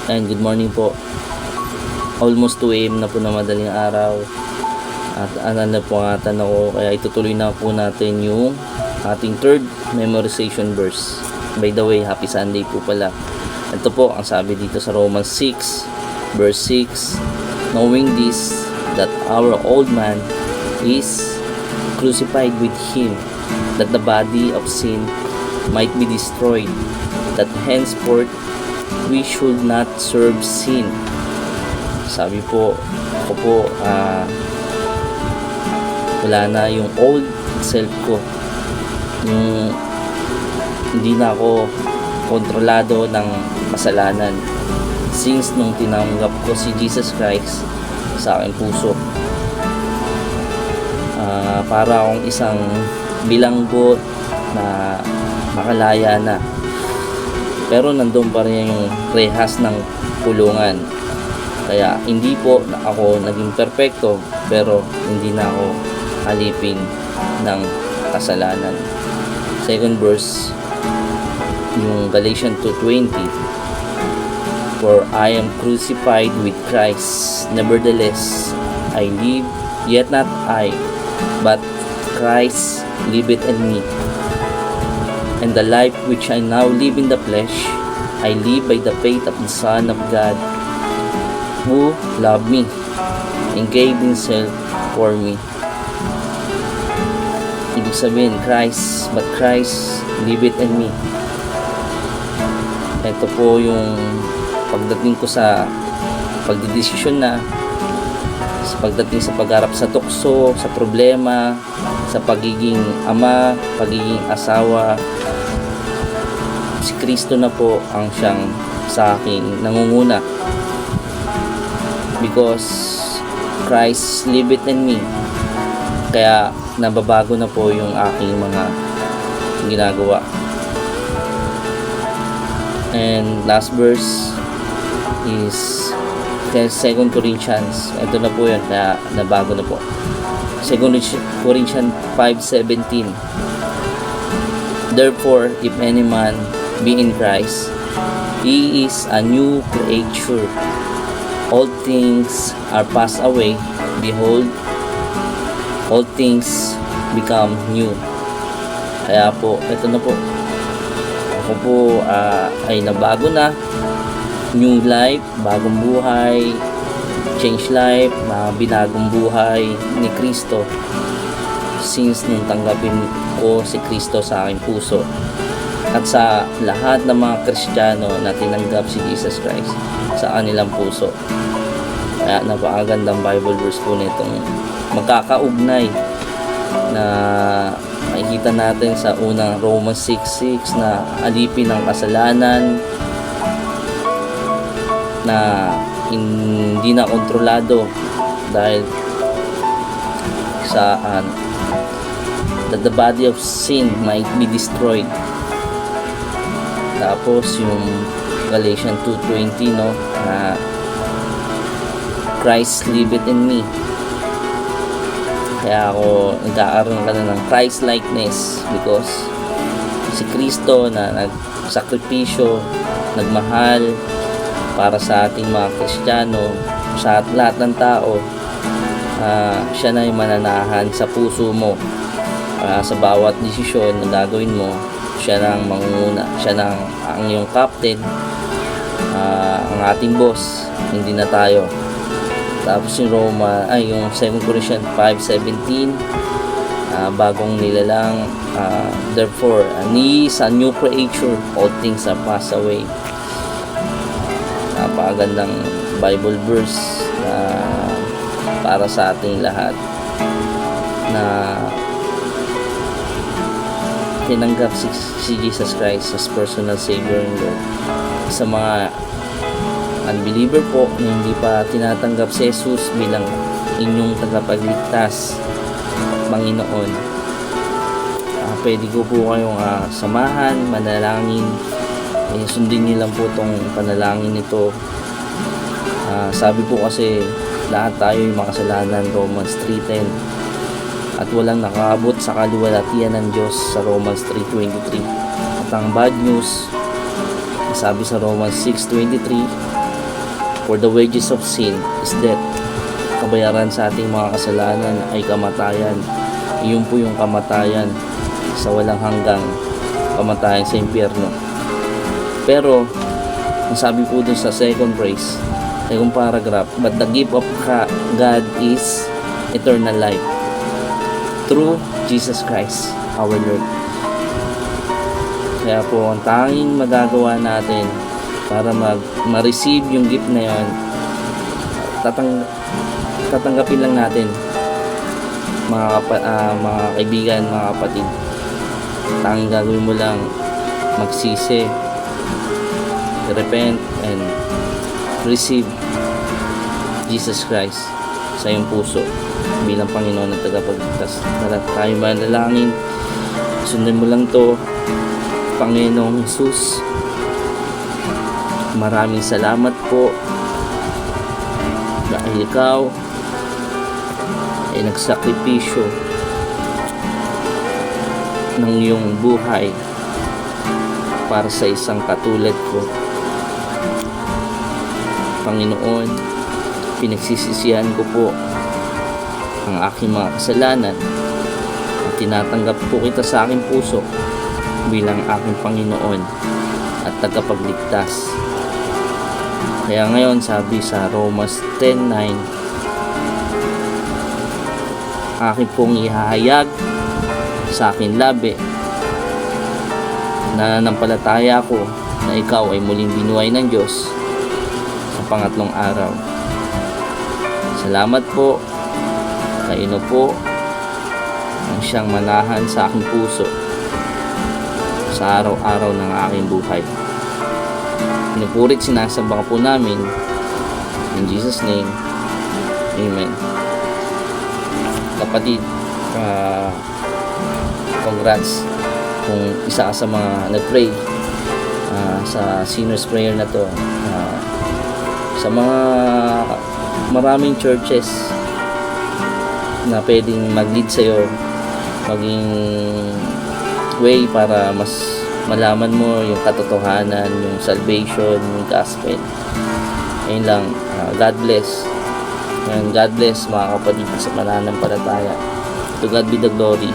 And good morning po. Almost 2 AM na po na madaling araw. At ano na po ang atan ako, kaya itutuloy na po natin yung ating third memorization verse. By the way, happy Sunday po pala. Ito po ang sabi dito sa Romans 6 verse 6, knowing this, that our old man is crucified with him, that the body of sin might be destroyed, that henceforth we should not serve sin. Sabi po, ako po, wala na yung old self ko, yung hindi na ako kontrolado ng kasalanan since nung tinanggap ko si Jesus Christ sa aking puso. Para akong isang bilanggo na makalaya na, pero nandun pa rin yung rehas ng kulungan. Kaya hindi po na ako naging perfecto, pero hindi na ako alipin ng kasalanan. Second verse, yung Galatians 2:20, for I am crucified with Christ, nevertheless I live, yet not I, but Christ liveth in me. And the life which I now live in the flesh, I live by the faith of the Son of God, who loved me and gave himself for me. Ibig sabihin, but Christ liveth in me. Ito po yung pagdating ko sa pagdidesisyon na, sa pagdating sa pagharap sa tukso, sa problema, sa pagiging ama, pagiging asawa. Si Kristo na po ang siyang sa akin nangunguna, because Christ liveth in me. Kaya nababago na po yung aking mga ginagawa. And last verse is 2 Corinthians. Ito na po yun, kaya nabago na po. 2 Corinthians 5:17, therefore if any man be in Christ, he is a new creature. All things are passed away, behold, all things become new. Kaya po, ito na po, ako po ay nabago na, new life, bagong buhay, change life, binagong buhay ni Kristo since nung tanggapin ko si Kristo sa aking puso, at sa lahat ng mga Kristiyano na tinanggap si Jesus Christ sa kanilang puso. Kaya napakagandang Bible verse po nitong magkakaugnay na makikita natin sa unang Romans 6:6 na alipin ng kasalanan, na hindi na kontrolado dahil saan, that the body of sin might be destroyed. Tapos yung Galatians 2:20, no, na Christ liveth in me. Kaya ako nagkakaroon ka na ng Christ likeness, because si Kristo na nagsakripisyo, nagmahal para sa ating mga Kristiyano, sa lahat ng tao, siya na yung mananahan sa puso mo. Sa bawat desisyon na gagawin mo, siya na ang mangunguna, siya na ang iyong captain, ang ating boss, hindi na tayo. Tapos yung yung 2 Corinthians 5:17, bagong nilalang, therefore he is a new creature, all things are passed away. Napakagandang Bible verse para sa ating lahat na tinanggap si Jesus Christ as personal Savior and Lord. Sa mga unbeliever po na hindi pa tinatanggap si Jesus bilang inyong tagapagligtas, Panginoon, pwede ko po kayong samahan, manalangin. Sundin niyo lang po itong panalangin nito. Sabi po kasi lahat tayo yung makasalanan, Romans 3:10, at walang nakaabot sa kaluwalhatian ng Diyos sa Romans 3:23. At ang bad news, sabi sa Romans 6:23, For the wages of sin is death. Kabayaran sa ating mga kasalanan ay kamatayan. Iyon po yung kamatayan sa walang hanggang kamatayan sa impyerno. Pero, ang sabi po dun sa second paragraph, but the gift of God is eternal life through Jesus Christ, our Lord. Kaya po, ang tanging magagawa natin para ma-receive yung gift na yun, tatanggapin lang natin, mga kaibigan, mga kapatid. Tanging gagawin mo lang, magsisi, repent, and receive Jesus Christ sa iyong puso bilang Panginoon at tagapagligtas. Tayo manalangin. Sundan mo lang to. Panginoong Jesus, maraming salamat po dahil ikaw ay nagsakripisyo ng iyong buhay para sa isang katulad ko. Panginoon, pinagsisisihan ko po ang aking mga kasalanan at tinatanggap po kita sa aking puso bilang aking Panginoon at tagapagligtas. Kaya ngayon, sabi sa Romans 10:9, aking pong ihahayag sa aking labi na nanampalataya ko na ikaw ay muling binuhay ng Diyos sa pangatlong araw. Salamat po. Kaino po ang siyang manahan sa aking puso sa araw-araw ng aking buhay. Pinupurit, sinasamba po namin in Jesus name. Amen. Kapatid, congrats kung isa ka sa mga nag-pray sa sinner's prayer na to. Sa mga maraming churches na pwedeng mag-lead sa'yo, maging way para mas malaman mo yung katotohanan, yung salvation, yung gospel. Ayun lang. God bless. And God bless mga kapatid sa pananampalataya. To God be the glory.